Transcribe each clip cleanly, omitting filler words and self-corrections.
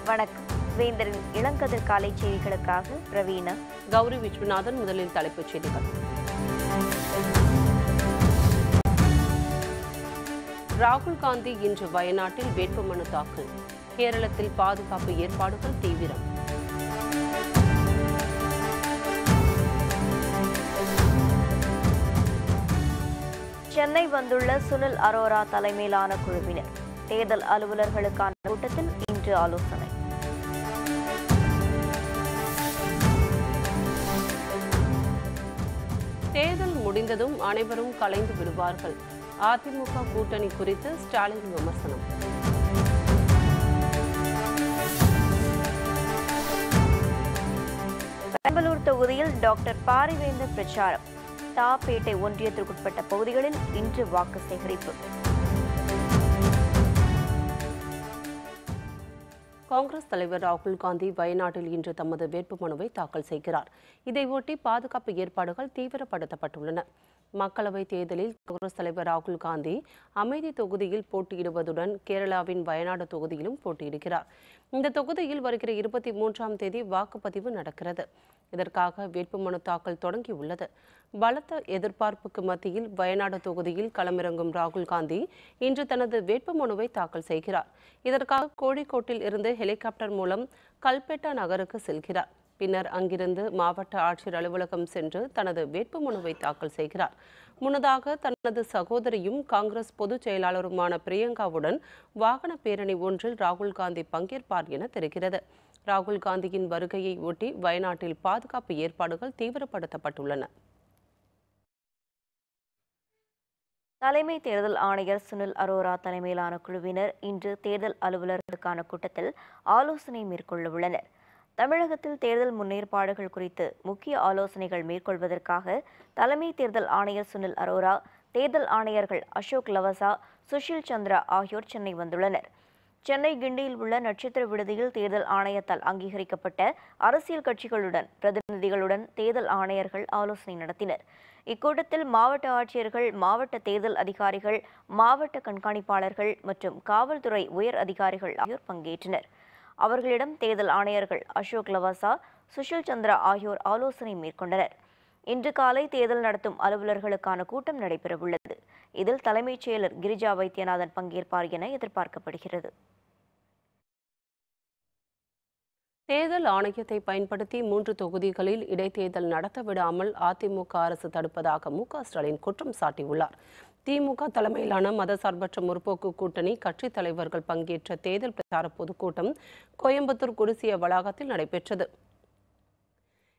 வணக்கம். வேந்தரின் இளங்கதிர் காலை செய்திகளுக்காக பிரவீனா, கௌரி விஸ்வநாதன். முதலில் தலைப்புச் செய்திகள். ராகுல் காந்தி இன்று வயநாட்டில் வேட்புமனு தாக்கல். கேரளத்தில் பாதுகாப்பு ஏற்பாடுகள் தீவிரம். சென்னை வந்துள்ள சுனில் அரோரா தலைமையிலான குழுவினர் தேர்தல் அலுவலர்களுக்கான கூட்டத்தில் இன்று ஆலோசனை. தேர்தல் முடிந்ததும் அனைவரும் கலைந்து விடுவார்கள். அதிமுக கூட்டணி குறித்து ஸ்டாலின் விமர்சனம். பெரம்பலூர் தொகுதியில் டாக்டர் பாரிவேந்தர் பிரச்சாரம். தாப்பேட்டை ஒன்றியத்திற்குட்பட்ட பகுதிகளில் இன்று வாக்கு சேகரிப்பு. காங்கிரஸ் தலைவர் ராகுல் காந்தி வயநாட்டில் இன்று தமது வேட்புமனுவை தாக்கல் செய்கிறார். இதையொட்டி பாதுகாப்பு ஏற்பாடுகள் தீவிரப்படுத்தப்பட்டுள்ளன. மக்களவைத் தேர்தலில் காங்கிரஸ் தலைவர் ராகுல் காந்தி அமேதி தொகுதியில் போட்டியிடுவதுடன் கேரளாவின் வயநாடு தொகுதியிலும் போட்டியிடுகிறார். இந்த தொகுதியில் வருகிற 23ஆம் தேதி வாக்குப்பதிவு நடக்கிறது. இதற்காக வேட்புமனு தாக்கல் தொடங்கியுள்ளது. பலத்த எதிர்பார்ப்புக்கு மத்தியில் வயநாடு தொகுதியில் களமிறங்கும் ராகுல் காந்தி இன்று தனது வேட்புமனுவை தாக்கல் செய்கிறார். இதற்காக கோழிக்கோட்டில் இருந்து ஹெலிகாப்டர் மூலம் கல்பெட்டா நகருக்கு செல்கிறார். பின்னர் அங்கிருந்து மாவட்ட ஆட்சியர் அலுவலகம் சென்று தனது வேட்புமனுவை தாக்கல் செய்கிறார். முன்னதாக தனது சகோதரியும் காங்கிரஸ் பொதுச் செயலாளருமான பிரியங்காவுடன் வாகன பேரணி ஒன்றில் ராகுல் காந்தி பங்கேற்பார் என தெரிகிறது. ராகுல் காந்தியின் வருகையை ஒட்டி வயநாட்டில் பாதுகாப்பு ஏற்பாடுகள் தீவிரப்படுத்தப்பட்டுள்ளன. தலைமை தேர்தல் ஆணையர் சுனில் அரோரா தலைமையிலான குழுவினர் இன்று தேர்தல் அலுவலர்களுக்கான கூட்டத்தில் ஆலோசனை மேற்கொள்ள உள்ளனர். தமிழகத்தில் தேர்தல் முன்னேற்பாடுகள் குறித்து முக்கிய ஆலோசனைகள் மேற்கொள்வதற்காக தலைமை தேர்தல் ஆணையர் சுனில் அரோரா, தேர்தல் ஆணையர்கள் அசோக் லவாசா, சுஷில் சந்திரா ஆகியோர் சென்னை வந்துள்ளனர். சென்னை கிண்டியில் உள்ள நட்சத்திர விடுதியில் தேர்தல் ஆணையத்தால் அங்கீகரிக்கப்பட்ட அரசியல் கட்சிகளுடன் பிரதிநிதிகளுடன் தேர்தல் ஆணையர்கள் ஆலோசனை நடத்தினர். இக்கூட்டத்தில் மாவட்ட ஆட்சியர்கள், மாவட்ட தேர்தல் அதிகாரிகள், மாவட்ட கண்காணிப்பாளர்கள் மற்றும் காவல்துறை உயர் அதிகாரிகள் ஆகியோர் பங்கேற்றனர். அவர்களிடம் தேர்தல் ஆணையர்கள் அசோக் லவாசா, சுஷில் சந்திரா ஆகியோர் ஆலோசனை மேற்கொண்டனர். இன்று காலை தேர்தல் நடத்தும் அலுவலர்களுக்கான கூட்டம் நடைபெறவுள்ளது. இதில் தலைமைச் செயலர் கிரிஜா வைத்தியநாதன் பங்கேற்பார் என எதிர்பார்க்கப்படுகிறது. தேர்தல் ஆணையத்தை பயன்படுத்தி 3 தொகுதிகளில் இடைத்தேர்தல் நடத்த விடாமல் அதிமுக அரசு தடுப்பதாக மு.க. ஸ்டாலின் குற்றம் சாட்டியுள்ளார். திமுக தலைமையிலான மதசார்பற்ற முற்போக்கு கூட்டணி கட்சித் தலைவர்கள் பங்கேற்ற தேர்தல் பிரச்சார பொதுக்கூட்டம் கோயம்புத்தூர் குடிசிய வளாகத்தில் நடைபெற்றது.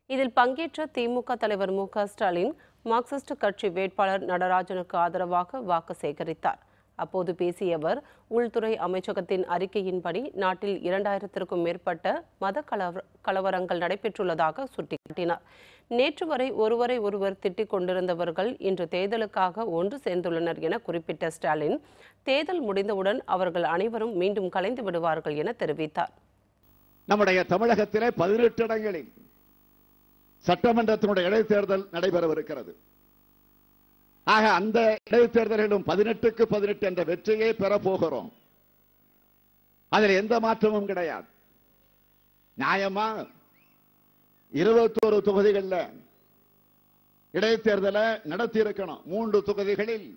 இதில் பங்கேற்ற திமுக தலைவர் மு.க. ஸ்டாலின் மார்க்சிஸ்ட் கட்சி வேட்பாளர் நடராஜனுக்கு ஆதரவாக வாக்கு சேகரித்தார். அப்போது பேசிய அவர், உள்துறை அமைச்சகத்தின் அறிக்கையின்படி நாட்டில் 2000த்திற்கும் மேற்பட்ட மத கலவரங்கள் நடைபெற்றுள்ளதாக சுட்டிக்காட்டினார். நேற்று வரை ஒருவரை ஒருவர் திட்டிக் கொண்டிருந்தவர்கள் இன்று தேர்தலுக்காக ஒன்று சேர்ந்துள்ளனர் என குறிப்பிட்ட ஸ்டாலின், தேர்தல் முடிந்தவுடன் அவர்கள் அனைவரும் மீண்டும் கலைந்து விடுவார்கள் என தெரிவித்தார். நம்முடைய தமிழகத்திலே 18 இடங்களில் சட்டமன்றத்தினுடைய இடைத்தேர்தல் நடைபெறவிருக்கிறது. ஆக அந்த இடைத்தேர்தல்களும் 18க்கு 18 என்ற வெற்றியை பெறப்போகிறோம். அதில் எந்த மாற்றமும் கிடையாது. நியாயமா 21 தொகுதிகளில் இடைத்தேர்தலை நடத்தி இருக்கணும். 3 தொகுதிகளில்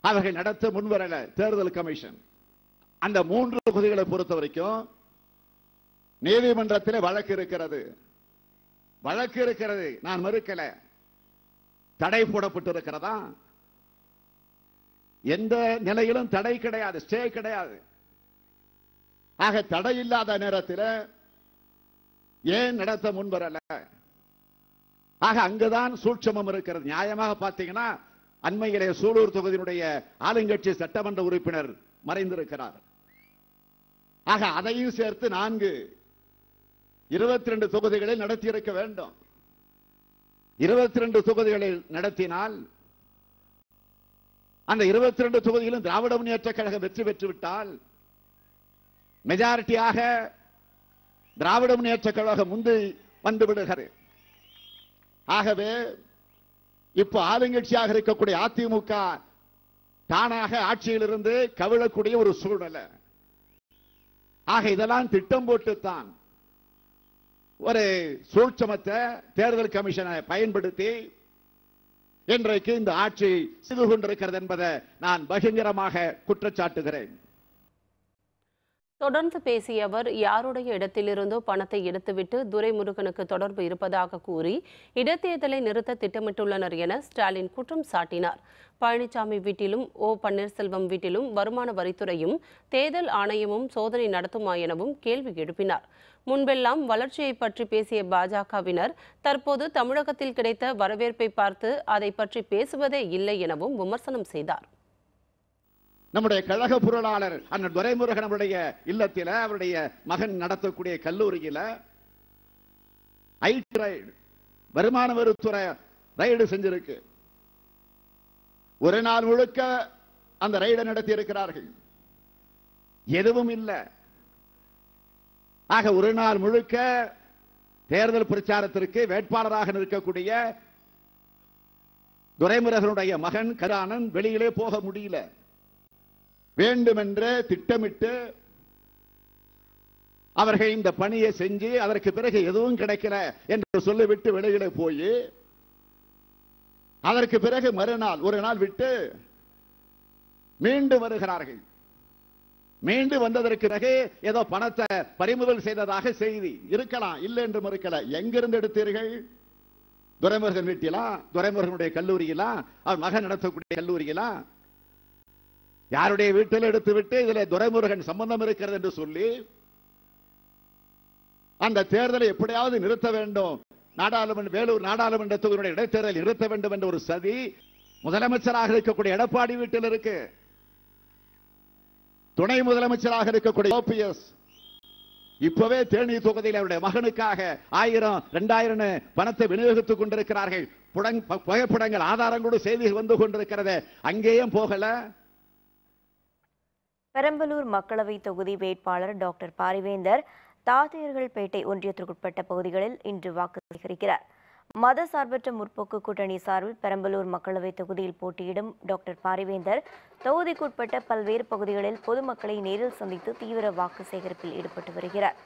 அவர்கள் நடத்த முன்வரல தேர்தல் கமிஷன். அந்த 3 தொகுதிகளை பொறுத்த வரைக்கும் நீதிமன்றத்தில் வழக்கு இருக்கிறது. நான் மறுக்கல. தடை போடப்பட்டிருக்கிறதா? எந்த நிலையிலும் தடை கிடையாது, ஸ்டே கிடையாது. ஆக தடை இல்லாத நேரத்தில் ஏன் நடத்த முன்வரல? ஆக அங்குதான் சூட்சமம் இருக்கிறது. நியாயமாக பார்த்தீங்கன்னா அண்மையிலே சூலூர் தொகுதியினுடைய ஆளுங்கட்சி சட்டமன்ற உறுப்பினர் மறைந்திருக்கிறார். ஆக அதையும் சேர்த்து 22 தொகுதிகளில் நடத்தியிருக்க வேண்டும். 22 தொகுதிகளில் நடத்தினால் அந்த 22 தொகுதியிலும் திராவிட முன்னேற்ற கழகம் வெற்றி பெற்றுவிட்டால் மெஜாரிட்டியாக திராவிட முன்னேற்ற கழகம் முந்தி வந்து விடுகிறது. ஆகவே இப்ப ஆளுங்கட்சியாக இருக்கக்கூடிய அதிமுக தானாக ஆட்சியிலிருந்து கவிழக்கூடிய ஒரு சூழ்நிலை. ஆக இதெல்லாம் திட்டம் போட்டுத்தான் ஒரு சூழ்ச்சமத்தை தேர்தல் கமிஷனை பயன்படுத்தி இன்றைக்கு இந்த ஆட்சி செய்து கொண்டிருக்கிறது என்பதை நான் பகிரங்கமாக குற்றச்சாட்டுகிறேன். தொடர்ந்து பேசிய அவர் யாருடைய இடத்திலிருந்தோ பணத்தை எடுத்துவிட்டு துரைமுருகனுக்கு தொடர்பு இருப்பதாக கூறி இடைத்தேர்தலை நிறுத்த திட்டமிட்டுள்ளனர் என ஸ்டாலின் குற்றம் சாட்டினார். பழனிசாமி வீட்டிலும் ஓ பன்னீர்செல்வம் வீட்டிலும் வருமான வரித்துறையும் தேர்தல் ஆணையமும் சோதனை நடத்துமா எனவும் கேள்வி எழுப்பினார். முன்பெல்லாம் வளர்ச்சியை பற்றி பேசிய பாஜகவினர் தற்போது தமிழகத்தில் கிடைத்த வரவேற்பை பார்த்து அதை பற்றி பேசுவதே இல்லை எனவும் விமர்சனம் செய்தார். நம்முடைய கழக பொருளாளர் அண்ணன் துரைமுருகன் அவருடைய இல்லத்தில் அவருடைய மகன் நடத்தக்கூடிய கல்லூரியில் வருமான வரித்துறை ரைடு செஞ்சிருக்கு. ஒரு நாள் முழுக்க அந்த ரைடை நடத்தி இருக்கிறார்கள். எதுவும் இல்லை. ஆக ஒரு நாள் முழுக்க தேர்தல் பிரச்சாரத்திற்கு வேட்பாளராக நிற்கக்கூடிய துரைமுருகனுடைய மகன் கருணானன் வெளியிலே போக முடியல. வேண்டுமென்றே திட்டமிட்டு அவர்கள் இந்த பணியை செஞ்சு அதற்கு பிறகு எதுவும் கிடைக்கல என்று சொல்லிவிட்டு வெளியிலே போய் அதற்கு பிறகு மறுநாள் ஒரு நாள் விட்டு மீண்டும் வருகிறார்கள். மீண்டும் வந்ததற்கு பிறகு ஏதோ பணத்தை பறிமுதல் செய்ததாக செய்தி இருக்கலாம், இல்லை என்று மறுக்கல. எங்கிருந்து எடுத்தீர்கள்? துரைமுருகன் வீட்டிலா, துரைமுருகனுடைய கல்லூரியிலா, அவர் மகன் நடத்தக்கூடிய கல்லூரியிலா, யாருடைய வீட்டில் எடுத்துவிட்டு இதில் துரைமுருகன் சம்பந்தம் இருக்கிறது என்று சொல்லி அந்த தேர்தலை எப்படியாவது நிறுத்த வேண்டும், வேலூர் நாடாளுமன்ற தொகுதியுடைய இடைத்தேர்தலை நிறுத்த வேண்டும் என்ற ஒரு சதி முதலமைச்சராக இருக்கக்கூடிய எடப்பாடி வீட்டில் இருக்கு. துணை முதலமைச்சராக இருக்கக்கூடிய ஓபிஎஸ் இப்பவே தேனி தொகுதியில் அவருடைய மகனுக்காக 1000, 2000 பணத்தை விநியோகித்துக் கொண்டிருக்கிறார்கள். புகைப்படங்கள் ஆதாரங்களோடு செய்திகள் வந்து கொண்டிருக்கிறது. அங்கேயும் போகல. பெரம்பலூர் மக்களவை தொகுதி வேட்பாளர் டாக்டர் பாரிவேந்தர் தாத்தையர்கள்பேட்டை ஒன்றியத்திற்குட்பட்ட பகுதிகளில் இன்று வாக்கு சேகரிக்கிறார். மத சார்பற்ற முற்போக்கு கூட்டணி சார்பில் பெரம்பலூர் மக்களவை தொகுதியில் போட்டியிடும் டாக்டர் பாரிவேந்தர் தொகுதிக்குட்பட்ட பல்வேறு பகுதிகளில் பொதுமக்களை நேரில் சந்தித்து தீவிர வாக்கு சேகரிப்பில் ஈடுபட்டு வருகிறார்.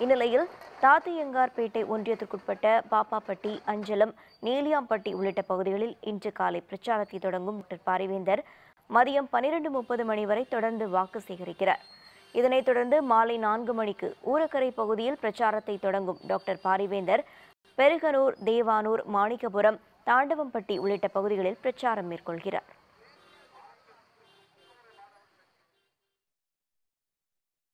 இந்நிலையில் தாத்தையங்கார்பேட்டை ஒன்றியத்திற்குட்பட்ட பாப்பாப்பட்டி, அஞ்சலம், நீலியாம்பட்டி உள்ளிட்ட பகுதிகளில் இன்று காலை பிரச்சாரத்தை தொடங்கும் டாக்டர் பாரிவேந்தர் மதியம் 12:30 மணி வரை தொடர்ந்து வாக்கு சேகரிக்கிறார். இதனைத் தொடர்ந்து மாலை 4 மணிக்கு ஊரக்கரை பகுதியில் பிரச்சாரத்தை தொடங்கும் டாக்டர் பாரிவேந்தர் பெருகனூர், தேவானூர், மாணிக்கபுரம், தாண்டவம்பட்டி உள்ளிட்ட பகுதிகளில் பிரச்சாரம் மேற்கொள்கிறார்.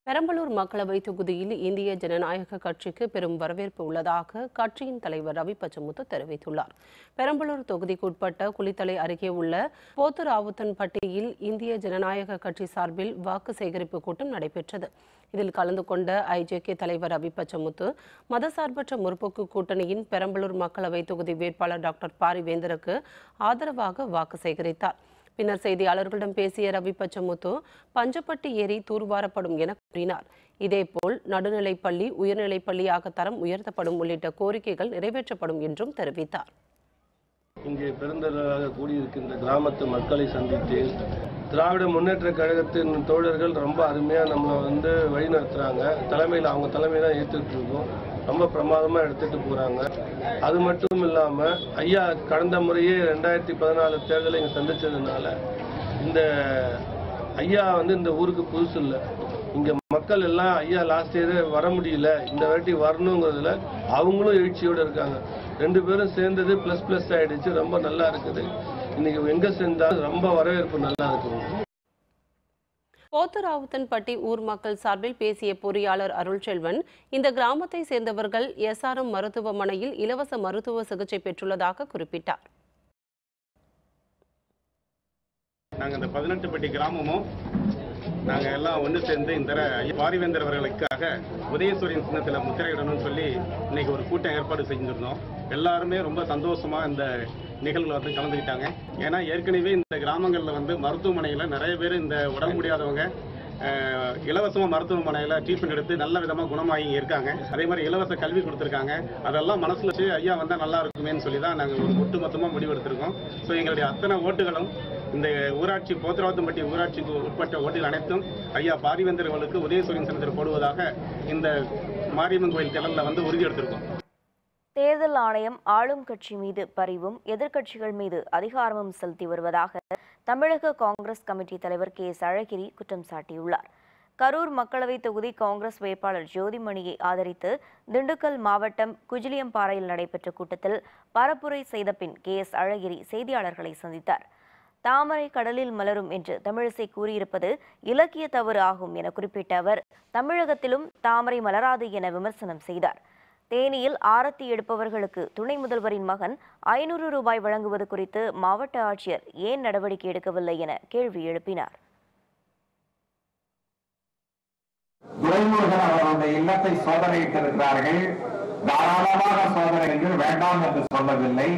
பெரம்பலூர் மக்களவை தொகுதியில் இந்திய ஜனநாயக கட்சிக்கு பெரும் வரவேற்பு உள்ளதாக கட்சியின் தலைவர் ரவி பச்சமுத்து தெரிவித்துள்ளார். பெரம்பலூர் தொகுதிக்குட்பட்ட குளித்தலை அருகே உள்ள போத்துராவுத்தன்பட்டியில் இந்திய ஜனநாயக கட்சி சார்பில் வாக்கு சேகரிப்பு கூட்டம் நடைபெற்றது. இதில் கலந்து கொண்ட ஐஜேகே தலைவர் ரவி பச்சமுத்து மதசார்பற்ற முற்போக்கு கூட்டணியின் பெரம்பலூர் மக்களவை தொகுதி வேட்பாளர் டாக்டர் பாரிவேந்தருக்கு ஆதரவாக வாக்கு சேகரித்தார். பின்னர் செய்தியாளர்களிடம் பேசிய ரவி பச்சமுத்து பஞ்சப்பட்டி ஏரி தூர்வாரப்படும் என கூறினார். இதேபோல் நடுநிலைப்பள்ளி உயர்நிலைப்பள்ளியாக தரம் உயர்த்தப்படும் உள்ளிட்ட கோரிக்கைகள் நிறைவேற்றப்படும் என்றும் தெரிவித்தார். இங்கே பெருந்தலாக கூடியிருக்கின்ற கிராமத்து மக்களை சந்தித்து திராவிட முன்னேற்ற கழகத்தின் தோழர்கள் ரொம்ப அருமையாக நம்மளை வழிநடத்துகிறாங்க. தலைமையில் அவங்க தலைமையில் ஏற்றுட்டு இருக்கோம். ரொம்ப பிரமாதமாக எடுத்துகிட்டு போகிறாங்க. அது மட்டும் இல்லாமல் ஐயா கடந்த முறையே 2014 தேர்தலை இங்கே சந்தித்ததுனால இந்த ஐயா இந்த ஊருக்கு புதுசு இல்லை. இங்கே மக்கள் எல்லாம் ஐயா லாஸ்ட் இயர் வர முடியல, இந்த வாட்டி வரணுங்கிறதுல அவங்களும் எழுச்சியோடு இருக்காங்க. 2 பேரும் சேர்ந்தது ப்ளஸ் ஆகிடுச்சு. ரொம்ப நல்லா இருக்குது. இன்னைக்கு எங்கே சேர்ந்தாலும் ரொம்ப வரவேற்பு நல்லா இருக்குது. போத்துராவுத்தன்பட்டி ஊர் மக்கள் சார்பில் பேசிய பொறியாளர் அருள்செல்வன் இந்த கிராமத்தை சேர்ந்தவர்கள் SRM மருத்துவமனையில் இலவச மருத்துவ சிகிச்சை பெற்றுள்ளதாக குறிப்பிட்டார். நாங்கள் இந்த 18 பட்டி கிராமமும் நாங்கள் எல்லாம் ஒன்று சேர்ந்து இந்த பாரிவேந்தர் அவர்களுக்காக உதயசூரியன் சின்னத்தில் முத்திரையிடணும்னு சொல்லி இன்னைக்கு ஒரு கூட்டம் ஏற்பாடு செஞ்சிருந்தோம். எல்லாருமே ரொம்ப சந்தோஷமா இந்த நிகழ்வுல கலந்துக்கிட்டாங்க. ஏன்னா ஏற்கனவே இந்த கிராமங்களில் மருத்துவமனையில் நிறைய பேர் இந்த உடம்பு முடியாதவங்க இலவசமாக மருத்துவமனையில் ட்ரீட்மெண்ட் எடுத்து நல்ல விதமாக குணமாகி இருக்காங்க. அதே மாதிரி இலவச கல்வி கொடுத்துருக்காங்க. அதெல்லாம் மனசில் ஐயா வந்தால் நல்லா இருக்குமேன்னு சொல்லி தான் நாங்கள் ஒரு ஒட்டுமொத்தமாக முடிவெடுத்திருக்கோம். ஸோ எங்களுடைய அத்தனை ஓட்டுகளும் இந்த ஊராட்சி போத்தராவத்தம்பட்டி ஊராட்சிக்கு உட்பட்ட ஓட்டுகள் அனைத்தும் ஐயா பாரிவேந்தர் அவர்களுக்கு உதயசூரியன் சின்னத்தில் போடுவதாக இந்த மாரியம்மன் கோயில் திடலில் வந்து உறுதி எடுத்திருக்கோம். தேர்தல் ஆணையம் ஆளும் கட்சி மீது பரிவும் எதிர்க்கட்சிகள் மீது அதிகாரமும் செலுத்தி வருவதாக தமிழக காங்கிரஸ் கமிட்டி தலைவர் கே.எஸ். அழகிரி குற்றம் சாட்டியுள்ளார். கரூர் மக்களவைத் தொகுதி காங்கிரஸ் வேட்பாளர் ஜோதிமணியை ஆதரித்து திண்டுக்கல் மாவட்டம் குஜிலியம்பாறையில் நடைபெற்ற கூட்டத்தில் பரப்புரை செய்த பின் கே.எஸ். அழகிரி செய்தியாளர்களை சந்தித்தார். தாமரை கடலில் மலரும் என்று தமிழிசை கூறியிருப்பது இலக்கிய தவறு ஆகும் என குறிப்பிட்ட அவர் தமிழகத்திலும் தாமரை மலராது என விமர்சனம் செய்தார். தேனியில் ஆரத்தி எடுப்பவர்களுக்கு துணை முதல்வரின் மகன் 500 ரூபாய் வழங்குவது குறித்து மாவட்ட ஆட்சியர் ஏன் நடவடிக்கை எடுக்கவில்லை என கேள்வி எழுப்பினார். துரைமுருகன் அவருடைய இல்லத்தை சோதனையிட்டிருக்கிறார்கள். தாராளமாக சோதனைகள் வேண்டாம் என்று சொல்லவில்லை.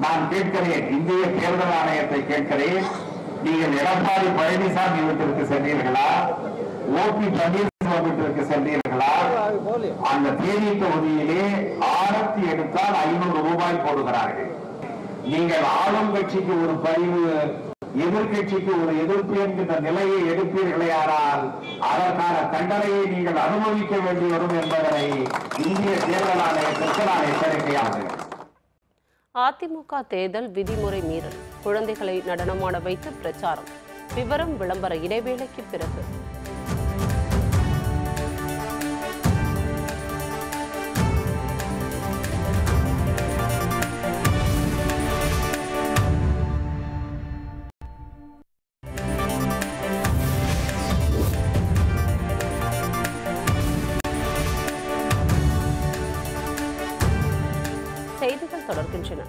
நான் கேட்கிறேன், இந்திய தேர்தல் ஆணையத்தை கேட்கிறேன், நீங்கள் எடப்பாடி பழனிசாமி வீட்டிற்கு சென்றீர்களா? ஓபி பன்னீர்செல்வம் வீட்டிற்கு சென்றீர்களா? அந்த தேனி தொகுதியிலே ஆரத்தி எடுத்தால் 500 ரூபாய் போடுகிறார்கள். நீங்கள் ஆளும் கட்சிக்கு ஒரு பரிவு, எதிர்கட்சிக்கு ஒரு எதிர்ப்பு என்கின்ற நிலையை எடுப்பீர்களே, ஆனால் அதற்கான தண்டனையை நீங்கள் அனுபவிக்க வேண்டி வரும் என்பதனை இந்திய தேர்தல் ஆணையத்திற்கு நான் எச்சரிக்கையாகிறேன். அதிமுக தேர்தல் விதிமுறை மீறல், குழந்தைகளை நடனமாட வைத்து பிரச்சாரம். விவரம் விளம்பர இடைவேளைக்கு பிறகு. செய்திகள் தொடர்கின்றன.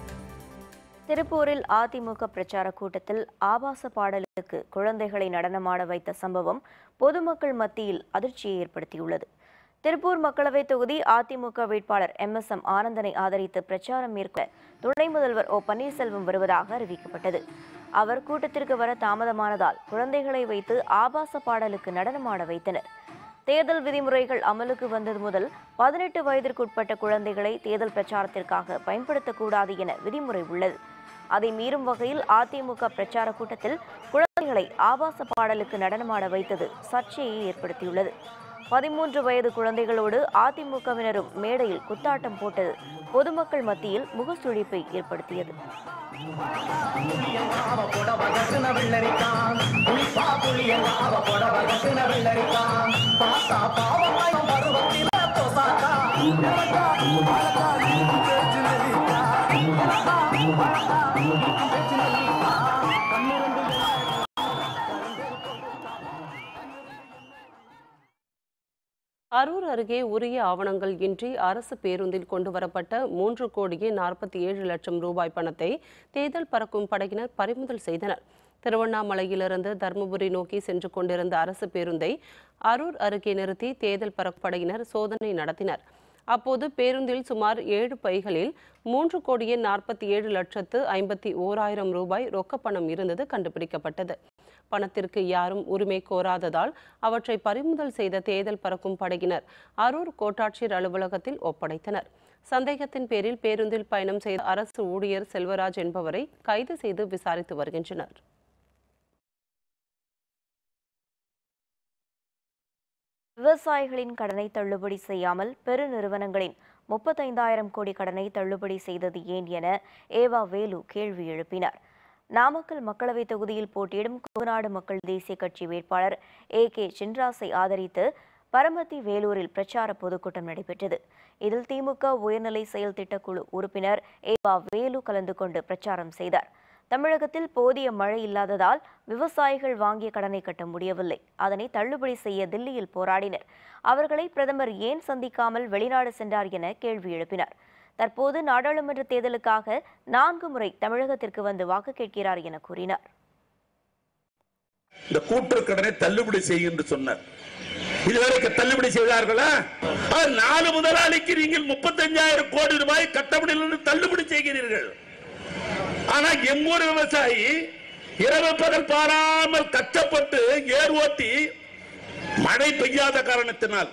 திருப்பூரில் அதிமுக பிரச்சார கூட்டத்தில் ஆபாச பாடலுக்கு குழந்தைகளை நடனமாட வைத்த சம்பவம் பொதுமக்கள் மத்தியில் அதிர்ச்சியை ஏற்படுத்தியுள்ளது. திருப்பூர் மக்களவைத் தொகுதி அதிமுக வேட்பாளர் MSM ஆனந்தனை ஆதரித்து பிரச்சாரம் மேற்கொள்ள துணை முதல்வர் ஓ பன்னீர்செல்வம் வருவதாக அறிவிக்கப்பட்டது. அவர் கூட்டத்திற்கு வர தாமதமானதால் குழந்தைகளை வைத்து ஆபாச பாடலுக்கு நடனமாட வைத்தனர். தேர்தல் விதிமுறைகள் அமலுக்கு வந்தது முதல் 18 வயதிற்குட்பட்ட குழந்தைகளை தேர்தல் பிரச்சாரத்திற்காக பயன்படுத்தக்கூடாது என விதிமுறை உள்ளது. அதை மீறும் வகையில் அதிமுக பிரச்சார கூட்டத்தில் குழந்தைகளை ஆபாச பாடலுக்கு நடனமாட வைத்தது சர்ச்சையை ஏற்படுத்தியுள்ளது. 13 வயது குழந்தைகளோடு அதிமுகவினரும் மேடையில் குத்தாட்டம் போட்டது பொதுமக்கள் மத்தியில் முகசுழிப்பை ஏற்படுத்தியது. அரூர் அருகே உரிய ஆவணங்கள் இன்றி அரசு பேருந்தில் கொண்டுவரப்பட்ட 3,47,00,000 ரூபாய் பணத்தை தேர்தல் பறக்கும் படையினர் பறிமுதல் செய்தனர். திருவண்ணாமலையிலிருந்து தருமபுரி நோக்கி சென்று கொண்டிருந்த அரசு பேருந்தை அரூர் அருகே நிறுத்தி தேர்தல் பறக்கும் படையினர் சோதனை நடத்தினர். அப்போது பேருந்தில் சுமார் 7 பைகளில் 3,47,51,000 ரூபாய் ரொக்கப்பணம் இருந்தது கண்டுபிடிக்கப்பட்டது. பணத்திற்கு யாரும் உரிமை கோராததால் அவற்றை பறிமுதல் செய்த தேர்தல் பறக்கும் படையினர் அரூர் கோட்டாட்சியர் அலுவலகத்தில் ஒப்படைத்தனர். சந்தேகத்தின் பேரில் பேருந்தில் பயணம் செய்த அரசு ஊழியர் செல்வராஜ் என்பவரை கைது செய்து விசாரித்து வருகின்றனர். விவசாயிகளின் கடனை தள்ளுபடி செய்யாமல் பெருநிறுவனங்களின் 35,000 கோடி கடனை தள்ளுபடி செய்தது ஏன் என ஏவா வேலு கேள்வி எழுப்பினார். நாமக்கல் மக்களவைத் தொகுதியில் போட்டியிடும் கொங்குநாடு மக்கள் தேசிய கட்சி வேட்பாளர் AK சின்ராஸை ஆதரித்து பரமத்தி வேலூரில் பிரச்சார பொதுக்கூட்டம் நடைபெற்றது. இதில் திமுக உயர்நிலை செயல் திட்டக்குழு உறுப்பினர் ஏவா வேலு கலந்து கொண்டு பிரச்சாரம் செய்தார். தமிழகத்தில் போதிய மழை இல்லாததால் விவசாயிகள் வாங்கிய கடனை கட்ட முடியவில்லை. அதனை தள்ளுபடி செய்ய தில்லியில் போராடினர். அவர்களை பிரதமர் ஏன் சந்திக்காமல் வெளிநாடு சென்றார் என கேள்வி எழுப்பினார். தற்போது நாடாளுமன்ற தேர்தலுக்காக 4 முறை தமிழகத்திற்கு வந்து வாக்கு கேட்கிறார் என கூறினார். இந்த கூட்டுறவு தள்ளுபடி செய்ய என்று சொன்னார். இதுவரைக்கும் தள்ளுபடி செய்தார்களா? 4 முதலாளிக்கு நீங்கள் 35,000 கோடி ரூபாய் கட்ட முடியல தள்ளுபடி செய்கிறீர்கள். ஆனா எம்மூர் விவசாயி இரவு பகல் பாராமல் கஷ்டப்பட்டு ஏர் ஓட்டி மழை பெய்யாத காரணத்தினால்,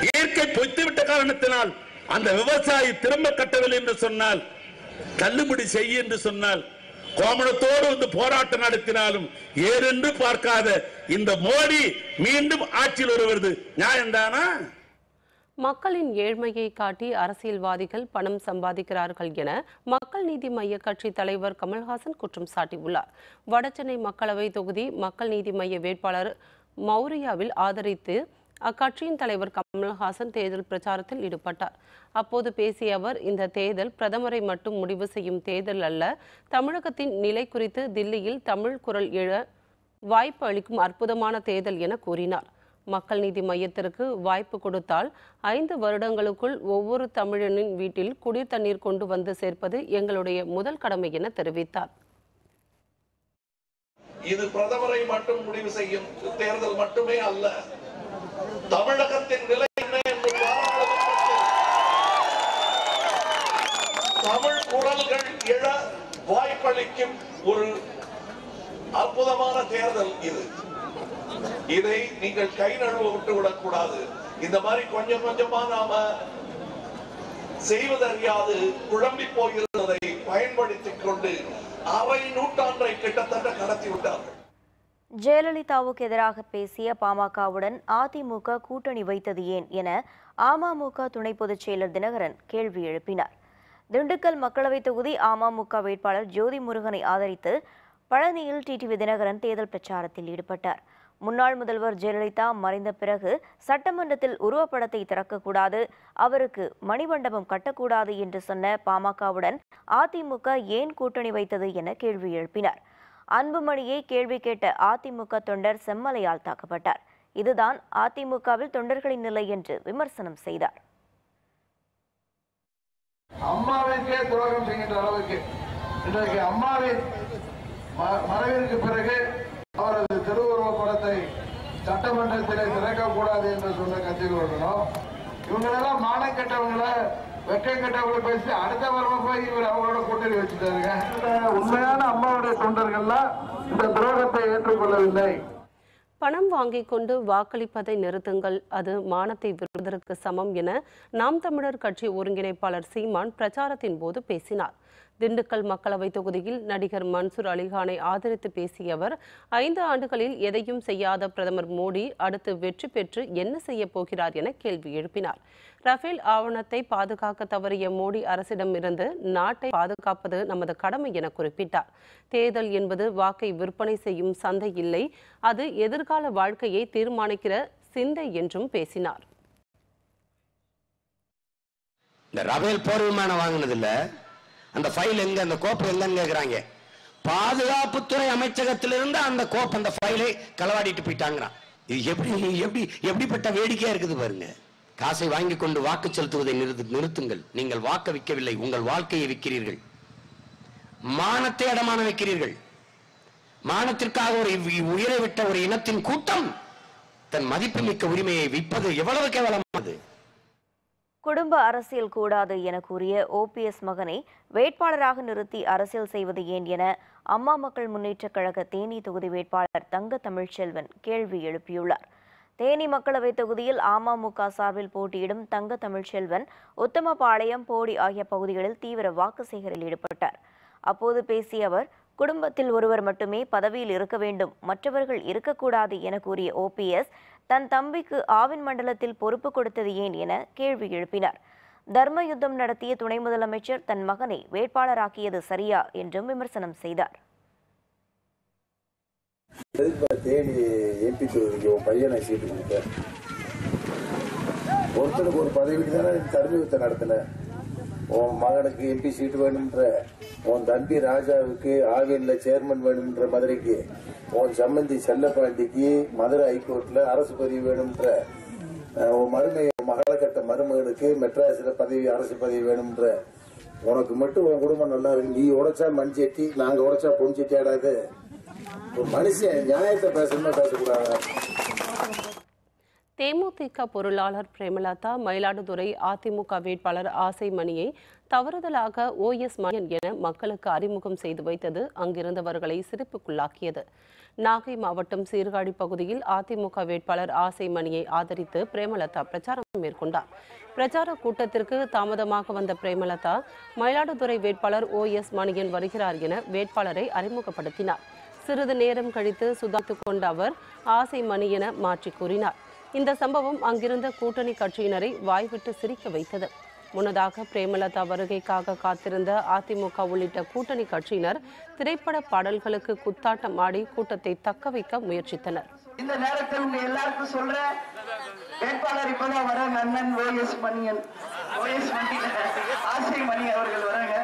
இயற்கை பொய்த்துவிட்ட காரணத்தினால் அந்த விவசாயி திரும்ப கட்டவில்லை என்று சொன்னால், தள்ளுபடி செய்ய என்று சொன்னால் கோமணத்தோடு வந்து போராட்டம் நடத்தினாலும் ஏறென்று பார்க்காத இந்த மோடி மீண்டும் ஆட்சியில் வருவது நியாயம்தானா? மக்களின் ஏழ்மையை காட்டி அரசியல்வாதிகள் பணம் சம்பாதிக்கிறார்கள் என மக்கள் நீதி மய்ய கட்சி தலைவர் கமல்ஹாசன் குற்றம் சாட்டியுள்ளார். வடசென்னை மக்களவை தொகுதி மக்கள் நீதி மய்ய வேட்பாளர் மௌரியாவில் ஆதரித்து அக்கட்சியின் தலைவர் கமல்ஹாசன் தேர்தல் பிரச்சாரத்தில் ஈடுபட்டார். அப்போது பேசிய அவர், இந்த தேர்தல் பிரதமரை மட்டும் முடிவு செய்யும் தேர்தல் அல்ல, தமிழகத்தின் நிலை குறித்து தில்லியில் தமிழ் குரல் எழ வாய்ப்பு அளிக்கும் அற்புதமான தேர்தல் என கூறினார். மக்கள் நீதி மையத்திற்கு வாய்ப்பு கொடுத்தால் 5 வருடங்களுக்குள் ஒவ்வொரு தமிழனின் வீட்டில் குடிநீர் தண்ணீர் கொண்டு வந்து சேர்ப்பது எங்களுடைய முதல் கடமை என தெரிவித்தார். இது பிரதமரை மட்டும் முடிவு செய்யும் தேர்தல் மட்டுமே அல்ல, தமிழகத்தின் நிலை என்ன என்று தமிழ் குரல்கள் எழ வாய்ப்பளிக்கும் ஒரு அற்புதமான தேர்தல் இது. இதை நீங்கள் கை நழுவ விட்டுவிடக் கூடாது. இந்த மாதிரி கொஞ்சம் கொஞ்சமா நாம செய்வதறியாது குழம்பி போகிறதை பயன்படுத்திக் கொண்டு அரை நூற்றாண்டை கிட்டத்தட்ட கடத்தி விட்டார்கள். ஜெயலலிதாவுக்கு எதிராக பேசிய பாமகவுடன் அதிமுக கூட்டணி வைத்தது ஏன் என அமமுக துணை பொதுச் செயலர் தினகரன் கேள்வி எழுப்பினார். திண்டுக்கல் மக்களவை தொகுதி அமமுக வேட்பாளர் ஜோதி முருகனை ஆதரித்து பழனியில் டிடிவி தினகரன் தேர்தல் பிரச்சாரத்தில் ஈடுபட்டார். முன்னாள் முதல்வர் ஜெயலலிதா மறைந்த பிறகு சட்டமன்றத்தில் உருவப்படத்தை திறக்கக்கூடாது, அவருக்கு மணிமண்டபம் கட்டக்கூடாது என்று சொன்ன பாமகவுடன் அதிமுக ஏன் கூட்டணி வைத்தது என கேள்வி எழுப்பினார். அன்புமணியை கேள்வி கேட்ட அதிமுக தொண்டர் செம்மலையால் தாக்கப்பட்டார். இதுதான் அதிமுகவில் தொண்டர்களின் நிலை என்று விமர்சனம் செய்தார். அம்மாவிற்கே துரோகம் செய்கின்ற அளவுக்கு இன்றைக்கு அம்மாவின் மறைவிற்கு பிறகு அவரது திருவுருவ படத்தை சட்டமன்றத்திலே திறக்கக்கூடாது என்று சொன்ன கட்சிகள் இருக்கணும். இவங்களெல்லாம் மானம் கெட்டவங்களை வெக்கம் கெட்டவங்களை பேசி அடுத்த வாரம் போய் இவர் அவங்களோட கூட்டணி வச்சுட்டாருங்க. உண்மையான அம்மாவுடைய தொண்டர்கள்லாம் இந்த துரோகத்தை ஏற்றுக்கொள்ளவில்லை. பணம் வாங்கிக் கொண்டு வாக்களிப்பதை நிறுத்துங்கள், அது மானத்தை விருதுக்கு சமம் என நாம் தமிழர் கட்சி ஒருங்கிணைப்பாளர் சீமான் பிரச்சாரத்தின் போது பேசினார். திண்டுக்கல் மக்களவை தொகுதியில் நடிகர் மன்சூர் அலிகானை ஆதரித்து பேசிய அவர், 5 ஆண்டுகளில் எதையும் செய்யாத பிரதமர் மோடி அடுத்து வெற்றி பெற்று என்ன செய்ய போகிறார் என கேள்வி எழுப்பினார். ரஃபேல் ஆவணத்தை பாதுகாக்க தவறிய மோடி அரசிடமிருந்து நாட்டை பாதுகாப்பது நமது கடமை என குறிப்பிட்டார். தேர்தல் என்பது வாக்கை விற்பனை செய்யும் சந்தை இல்லை, அது எதிர்கால வாழ்க்கையை தீர்மானிக்கிற சிந்தை என்றும் பேசினார். இந்த ரஃபேல் போர் விமானம் வாங்கினதில்ல, அந்த ஃபைல் எங்க, அந்த கோப்பு எங்கன்னு கேட்கிறாங்க. பாதுகாப்புத்துறை அமைச்சகத்திலிருந்து அந்த கோப்பு, அந்த ஃபைலை களவாடிட்டு போயிட்டாங்கிறான். இது எப்படிப்பட்ட வேடிக்கையா இருக்குது பாருங்க. காசை வாங்கி கொண்டு வாக்கு செலுத்துவதை நிறுத்துங்கள். நீங்கள் வாக்கு விற்கவில்லை, உங்கள் வாழ்க்கையை விற்கிறீர்கள், மானத்தை அடமான வைக்கிறீர்கள். மானத்திற்காக ஒரு உயிரை விட்ட ஒரு இனத்தின் கூட்டம் தன் மதிப்புமிக்க உரிமையை விற்பது எவ்வளவு கேவலமானது. குடும்ப அரசியல் கூடாது என கூறிய ஓபிஎஸ் மகனை வேட்பாளராக நிறுத்தி அரசியல் செய்வது ஏன் என அம்மா மக்கள் முன்னேற்றக் கழக தேனி தொகுதி வேட்பாளர் தங்க தமிழ்ச்செல்வன் கேள்வி எழுப்பியுள்ளார். தேனி மக்களவை தொகுதியில் அமமுக சார்பில் போட்டியிடும் தங்க தமிழ்ச்செல்வன் உத்தமபாளையம், போடி ஆகிய பகுதிகளில் தீவிர வாக்கு சேகரிப்பில் ஈடுபட்டார். அப்போது பேசிய அவர், குடும்பத்தில் ஒருவர் மட்டுமே பதவியில் இருக்க வேண்டும், மற்றவர்கள் இருக்கக்கூடாது என கூறிய ஓபிஎஸ் தன் தம்பிக்கு ஆவின் மண்டலத்தில் பொறுப்பு கொடுத்தது ஏன் என கேள்வி எழுப்பினார். தர்ம யுத்தம் நடத்திய துணை முதலமைச்சர் தன் மகனை வேட்பாளராக்கியது சரியா என்றும் விமர்சனம் செய்தார். தேனி எம்பி தொகுதிக்கு உன் பையனை சீட்டு கொடுத்த, ஒருத்தனுக்கு ஒரு பதவிக்கு தானே தர்ம யுத்தம் நடத்தின. உன் மகனுக்கு எம்பி சீட்டு வேணும்ன்ற, உன் தம்பி ராஜாவுக்கு ஆவியன்ல சேர்மன் வேணும்ன்ற மதுரைக்கு, உன் சம்பந்தி செல்லப்பாண்டிக்கு மதுரை ஹைகோர்ட்ல அரசு பதவி வேணும்ன்ற, உன் மகளை கட்ட மருமகளுக்கு மெட்ராஸ்ல பதவி, அரசு பதவி வேணும்ன்ற, உனக்கு மட்டும் உன் குடும்பம் நல்லா இருக்கு, நீ உடைச்சா மண் செட்டி, நாங்க உடைச்சா பொன் செட்டி ஆடாது. ஒரு மனுஷன் நியாயத்தை பேசணும்னா பேசக்கூடாது. தேமுதிக பொருளாளர் பிரேமலதா மயிலாடுதுறை அதிமுக வேட்பாளர் ஆசைமணியை தவறுதலாக OS மணியன் என மக்களுக்கு அறிமுகம் செய்து வைத்தது அங்கிருந்தவர்களை சிரிப்புக்குள்ளாக்கியது. நாகை மாவட்டம் சீர்காழி பகுதியில் அதிமுக வேட்பாளர் ஆசைமணியை ஆதரித்து பிரேமலதா பிரச்சாரம் மேற்கொண்டார். பிரச்சார கூட்டத்திற்கு தாமதமாக வந்த பிரேமலதா மயிலாடுதுறை வேட்பாளர் OS மணியன் வருகிறார் என வேட்பாளரை அறிமுகப்படுத்தினார். சிறிது நேரம் கழித்து சுதாரித்துக் கொண்ட அவர் ஆசைமணி என மாற்றி கூறினார். இந்த சம்பவம் அங்கிருந்த கூட்டணி கட்சியினரை வாய்விட்டு சிரிக்க வைத்தது. முன்னதாக பிரேமலதா வருகைக்காக காத்திருந்த அதிமுக உள்ளிட்ட கூட்டணி கட்சியினர் திரைப்பட பாடல்களுக்கு குத்தாட்டம் ஆடி கூட்டத்தை தக்க வைக்க முயற்சித்தனர். இந்த நேரத்தில் உங்க எல்லாருக்கும் சொல்றேன், வேட்பாளர் இப்பதான் வர அண்ணன் OS மணியன் ஆசைமணி அவர்கள் வராங்க.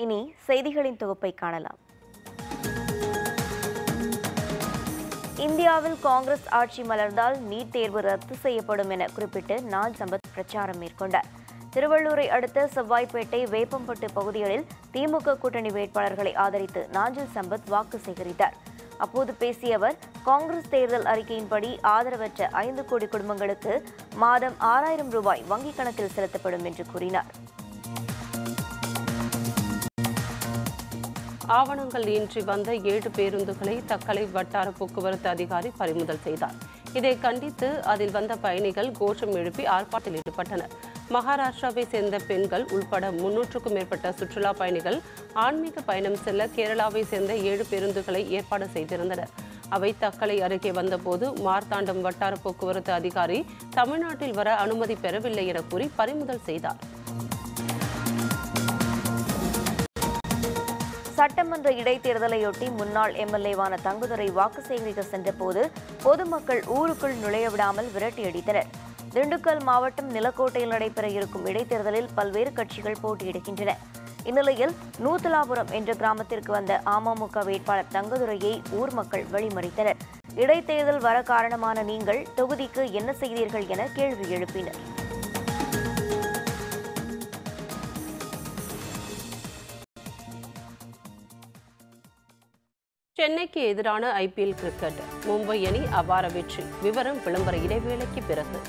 இனி செய்திகளின் தொகுப்பை காணலாம். இந்தியாவில் காங்கிரஸ் ஆட்சி மலர்ந்தால் நீட் தேர்வு ரத்து செய்யப்படும் என குறிப்பிட்டு நாஞ்சில் சம்பத் பிரச்சாரம் மேற்கொண்டார். திருவள்ளூரை அடுத்த செவ்வாய்ப்பேட்டை வேப்பம்பட்டு பகுதிகளில் திமுக கூட்டணி வேட்பாளர்களை ஆதரித்து நாஞ்சில் சம்பத் வாக்கு சேகரித்தார். அப்போது பேசிய அவர், காங்கிரஸ் தேர்தல் அறிக்கையின்படி ஆதரவற்ற 5 கோடி குடும்பங்களுக்கு மாதம் 6000 ரூபாய் வங்கிக் கணக்கில் செலுத்தப்படும் என்று கூறினார். ஆவணங்கள் இன்றி வந்த 7 பேருந்துகளை தக்கலை வட்டார போக்குவரத்து அதிகாரி பறிமுதல் செய்தார். இதை கண்டித்து அதில் வந்த பயணிகள் கோஷம் எழுப்பி ஆர்ப்பாட்டத்தில் ஈடுபட்டனர். மகாராஷ்டிராவை சேர்ந்த பெண்கள் உள்பட 300க்கும் மேற்பட்ட சுற்றுலா பயணிகள் ஆன்மீக பயணம் செல்ல கேரளாவை சேர்ந்த 7 பேருந்துகளை ஏற்பாடு செய்திருந்தனர். அவை தக்கலை அருகே வந்தபோது மார்த்தாண்டம் வட்டார போக்குவரத்து அதிகாரி தமிழ்நாட்டில் வர அனுமதி பெறவில்லை என கூறி பறிமுதல் செய்தார். சட்டமன்ற இடைத்தேர்தலையொட்டி முன்னாள் MLA-வான தங்குதுரை வாக்கு சேகரிக்க சென்றபோது பொதுமக்கள் ஊருக்குள் நுழைய விடாமல் விரட்டியடித்தனர். திண்டுக்கல் மாவட்டம் நிலக்கோட்டையில் நடைபெற இருக்கும் இடைத்தேர்தலில் பல்வேறு கட்சிகள் போட்டியிடுகின்றன. இந்நிலையில் நூத்தலாபுரம் என்ற கிராமத்திற்கு வந்த அமமுக வேட்பாளர் தங்குதுரையை ஊர் மக்கள் வழிமறித்தனர். இடைத்தேர்தல் வர காரணமான நீங்கள் தொகுதிக்கு என்ன செய்தீர்கள் என கேள்வி எழுப்பினர். சென்னைக்கு எதிரான IPL கிரிக்கெட் மும்பை அணி அபார வெற்றி. விவரம் விளம்பர இடைவேளைக்கு பிறகு.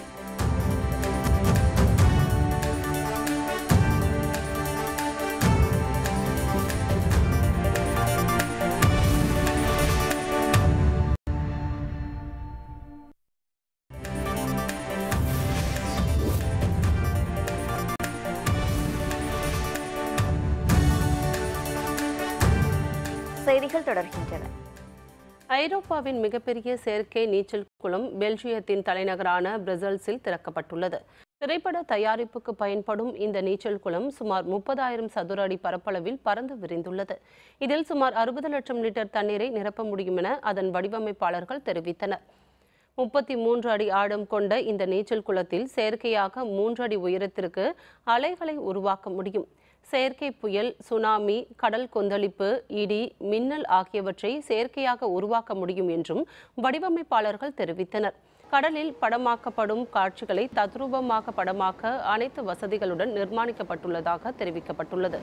செய்திகள் தொடர்கின்றன. ஐரோப்பாவின் மிகப்பெரிய செயற்கை நீச்சல் குளம் பெல்ஜியத்தின் தலைநகரான பிரசல்ஸில் திறக்கப்பட்டுள்ளது. திரைப்பட தயாரிப்புக்கு பயன்படும் இந்த நீச்சல் குளம் சுமார் 30,000 சதுர அடி பரப்பளவில் பறந்து விரிந்துள்ளது. இதில் சுமார் 60 லட்சம் லிட்டர் தண்ணீரை நிரப்ப முடியும் என அதன் வடிவமைப்பாளர்கள் தெரிவித்தனர். 33 அடி ஆழம் கொண்ட இந்த நீச்சல் குளத்தில் செயற்கையாக 3 அடி உயரத்திற்கு அலைகளை உருவாக்க முடியும். செயற்கை புயல், சுனாமி, கடல் கொந்தளிப்பு, இடி, மின்னல் ஆகியவற்றை செயற்கையாக உருவாக்க முடியும் என்றும் வடிவமைப்பாளர்கள் தெரிவித்தனர். கடலில் படமாக்கப்படும் காட்சிகளை தத்ரூபமாக படமாக்க அனைத்து வசதிகளுடன் நிர்மாணிக்கப்பட்டுள்ளதாக தெரிவிக்கப்பட்டுள்ளது.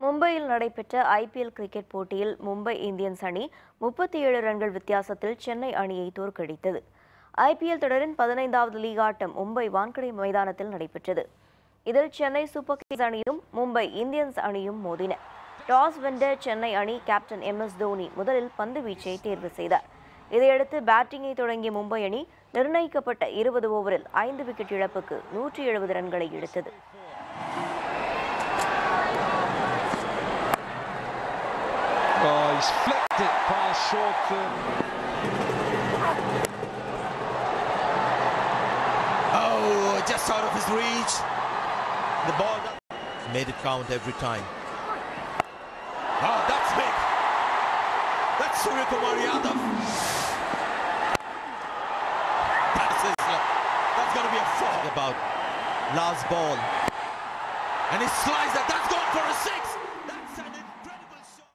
மும்பையில் நடைபெற்ற IPL கிரிக்கெட் போட்டியில் மும்பை இந்தியன்ஸ் அணி 37 ரன்கள் வித்தியாசத்தில் சென்னை அணியை தோற்கடித்தது. IPL தொடரின் 15வது லீக் ஆட்டம் மும்பை வான்கடை மைதானத்தில் நடைபெற்றது. இதில் சென்னை சூப்பர் கிங்ஸ் அணியும் மும்பை இந்தியன்ஸ் அணியும் மோதின. டாஸ் வென்ற சென்னை அணி கேப்டன் MS தோனி முதலில் பந்து வீச்சை தேர்வு செய்தார். இதையடுத்து பேட்டிங்கை தொடங்கிய மும்பை அணி நிர்ணயிக்கப்பட்ட 20 ஓவரில் 5 விக்கெட் இழப்புக்கு 170 ரன்களை எடுத்தது. He's flicked it past Shawton. Oh, just out of his reach. The ball made it count every time. Oh, that's big. That's Suryakumar Yadav. That's going to be a fog about last ball. And he sliced that. That's gone for a 6. That's an incredible shot.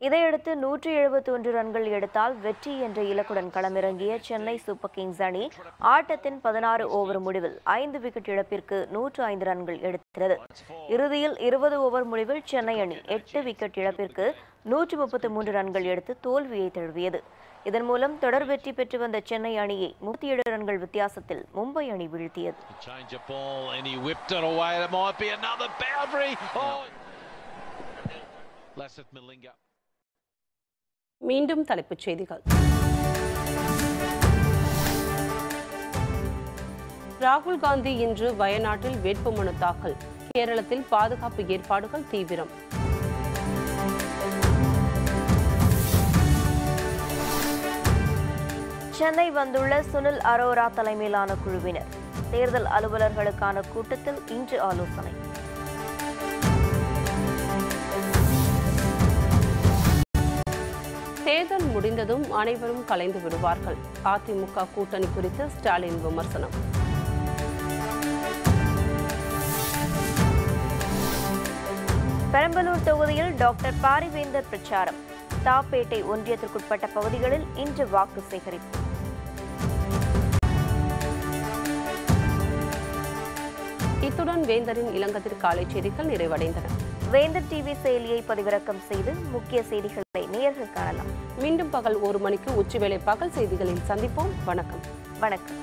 இதையடுத்து 171 ரன்கள் எடுத்தால் வெற்றி என்ற இலக்குடன் களமிறங்கிய Chennai super Kings அணி ஆட்டத்தின் 16 over முடிவில் 5 விக்கெட் இழப்பிற்கு 105 ரன்கள் எடுத்தது. இறுதியில் 20 ஓவர் முடிவில் சென்னை அணி 8 விக்கெட் இழப்பிற்கு 133 ரன்கள் எடுத்து தோல்வியை தழுவியது. இதன் மூலம் தொடர் வெற்றி பெற்று வந்த சென்னை அணியை 37 ரன்கள் வித்தியாசத்தில் மும்பை அணி வீழ்த்தியது. மீண்டும் தலைப்புச் செய்திகள். ராகுல் காந்தி இன்று வயநாட்டில் வேட்புமனு தாக்கல். கேரளத்தில் பாதுகாப்பு ஏற்பாடுகள் தீவிரம். சென்னை வந்துள்ள சுனில் அரோரா தலைமையிலான குழுவினர் தேர்தல் அலுவலர்களுக்கான கூட்டத்தில் இன்று ஆலோசனை. தேர்தல் முடிந்ததும் அனைவரும் கலைந்து விடுவார்கள். அதிமுக கூட்டணி குறித்து ஸ்டாலின் விமர்சனம். பெரம்பலூர் தொகுதியில் டாக்டர் பாரிவேந்தர் பிரச்சாரம். தாப்பேட்டை ஒன்றியத்திற்குட்பட்ட பகுதிகளில் இன்று வாக்கு சேகரிப்பு. இத்துடன் வேந்தரின் இளங்கதிர் காலை செய்திகள் நிறைவடைந்தன. வேந்தர் டிவி செயலியை பதிவிறக்கம் செய்து முக்கிய செய்திகளை நேயர்கள் காணலாம். மீண்டும் பகல் 1 மணிக்கு உச்சிவேளை பகல் செய்திகளில் சந்திப்போம். வணக்கம். வணக்கம்.